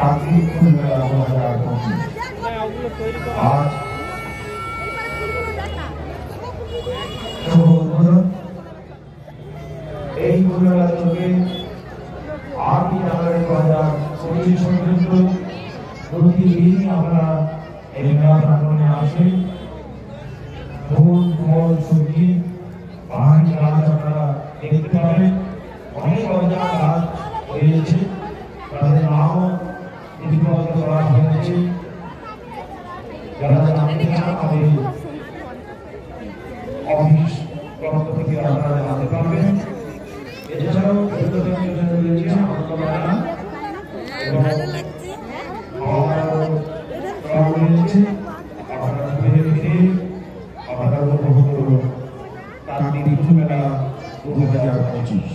তান্ত্রিক ফুল মেলা 2025 আজ এই ফুল মেলা চলবে 8 জানুয়ারি 2025 পর্যন্ত। প্রতিদিন আমরা এই মেলা প্রাঙ্গণে আসি। ফুল ফল সবজি বাহারি গাছ আপনারা দেখতে পাবেন। অনেক অজানা গাছ রয়েছে, তাদের নামও লিপিবদ্ধ করা হয়েছে। যারা জানতে চান আমাদের অফিস পক্ষ থেকে আপনারা জানতে পারবেন। এছাড়াও রয়েছে আনন্দমেলা এবং রয়েছে। আপনারা ঘুরে ফিরে আপনারা উপভোগ করুন তান্ত্রিক ফুল মেলা 2025।